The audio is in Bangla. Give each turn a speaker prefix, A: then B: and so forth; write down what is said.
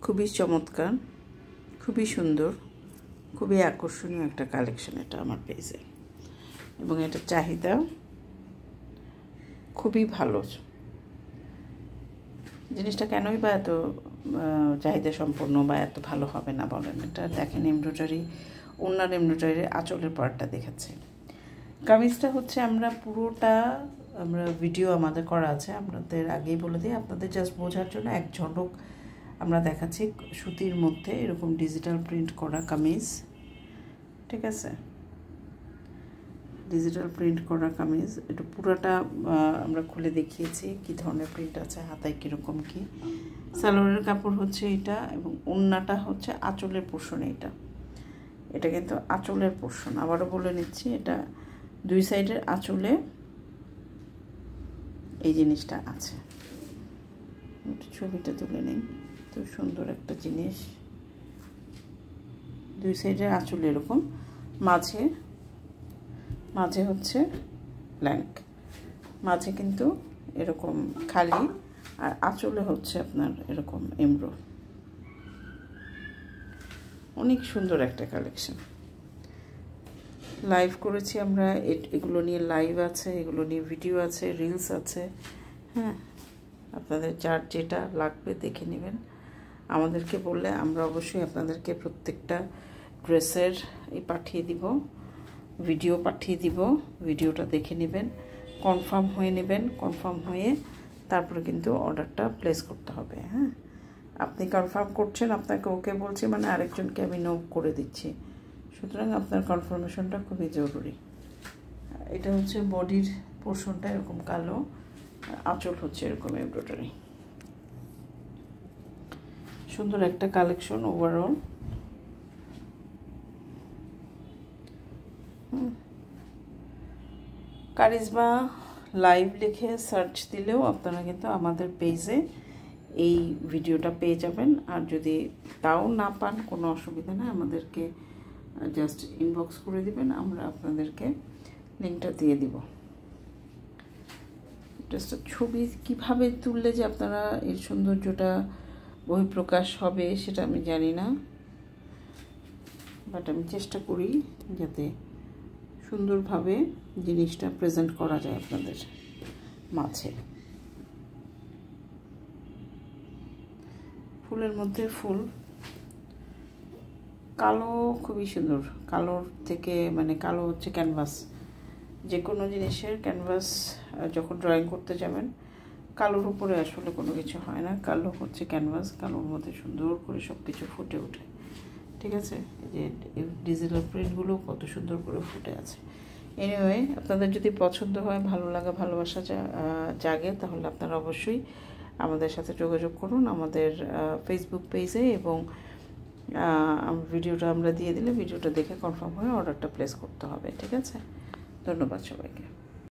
A: খুবই চমৎকার, খুবই সুন্দর, খুবই আকর্ষণীয় একটা কালেকশন এটা আমার পেজে, এবং এটা চাহিদা খুবই ভালো। জিনিসটা কেনই বা এত চাহিদা সম্পন্ন বা এত ভালো হবে না বলেন? এটা দেখেন এমব্রয়ডারি, ওনার এমব্রয়ডারি আঁচলের পার্টটা দেখাচ্ছে। কামিজটা হচ্ছে আমরা ভিডিও আমাদের করা আছে, আপনাদের আগেই বলে দিই, আপনাদের জাস্ট বোঝার জন্য এক ঝলক আমরা দেখাচ্ছি। সুতির মধ্যে এরকম ডিজিটাল প্রিন্ট করা কামিজ, ঠিক আছে, ডিজিটাল প্রিন্ট করা কামিজ। এটা পুরোটা আমরা খুলে দেখিয়েছি কি ধরনের প্রিন্ট আছে, হাতায় কীরকম কি। সালোয়ারের কাপড় হচ্ছে এটা, এবং ওড়নাটা হচ্ছে আঁচলের পোর্শন। এটা কিন্তু আঁচলের পোর্শন, আবারও বলে নিচ্ছি, এটা দুই সাইডের আঁচলে এই জিনিসটা আছে। একটু ছবিটা তুলে নিই, তো সুন্দর একটা জিনিস। দুই সাইডের আঁচলে এরকম, মাঝে হচ্ছে ব্ল্যাঙ্ক, মাঝে কিন্তু এরকম খালি, আর আঁচলে হচ্ছে আপনার এরকম এমব্রো। অনেক সুন্দর একটা কালেকশন। লাইভ করেছি আমরা, এগুলো নিয়ে লাইভ আছে, এগুলো নিয়ে ভিডিও আছে, রিলস আছে। হ্যাঁ, আপনাদের যার যেটা লাগবে দেখে নেবেন, আমাদেরকে বললে আমরা অবশ্যই আপনাদেরকে প্রত্যেকটা ড্রেসের পাঠিয়ে দিব, ভিডিও পাঠিয়ে দিব। ভিডিওটা দেখে নেবেন, কনফার্ম হয়ে নেবেন, কনফার্ম হয়ে তারপরে কিন্তু অর্ডারটা প্লেস করতে হবে। হ্যাঁ, আপনি কনফার্ম করছেন, আপনাকে ওকে বলছি মানে আরেকজনকে আমি নো করে দিচ্ছি, সুতরাং আপনার কনফার্মেশনটা খুবই জরুরি। এটা হচ্ছে বডির পোর্শনটা এরকম কালো, আঁচল হচ্ছে এরকম এমব্রয়ডারি। সুন্দর একটা কালেকশন ওভারঅল। কারিজমা লাইভ লিখে সার্চ দিলেও আপনারা কিন্তু আমাদের পেজে এই ভিডিওটা পেয়ে যাবেন। আর যদি তাও না পান, কোনো অসুবিধা নেই, আমাদেরকে জাস্ট ইনবক্স করে দিবেন, আমরা আপনাদেরকে লিঙ্কটা দিয়ে দিব। জাস্ট ছবি কিভাবে তুললে যে আপনারা এর সৌন্দর্যটা বহিঃপ্রকাশ হবে সেটা আমি জানি না, বাট আমি চেষ্টা করি যাতে সুন্দরভাবে জিনিসটা প্রেজেন্ট করা যায় আপনাদের মাঝে। ফুলের মধ্যে ফুল, কালো খুবই সুন্দর। কালোর থেকে মানে কালো হচ্ছে ক্যানভাস, যে কোনো জিনিসের ক্যানভাস যখন ড্রয়িং করতে যাবেন, কালোর উপরে আসলে কোনো কিছু হয় না। কালো হচ্ছে ক্যানভাস, কালোর মধ্যে সুন্দর করে সব কিছু ফুটে ওঠে, ঠিক আছে। এই যে ডিজিটাল প্রিন্টগুলো কত সুন্দর করে ফুটে আছে। এনিওয়ে, আপনাদের যদি পছন্দ হয়, ভালো লাগা ভালোবাসা জাগে, তাহলে আপনারা অবশ্যই আমাদের সাথে যোগাযোগ করুন আমাদের ফেসবুক পেজে, এবং ভিডিওটা আমরা দিয়ে দিলে ভিডিওটা দেখে কনফার্ম হয়ে অর্ডারটা প্লেস করতে হবে, ঠিক আছে। ধন্যবাদ সবাইকে।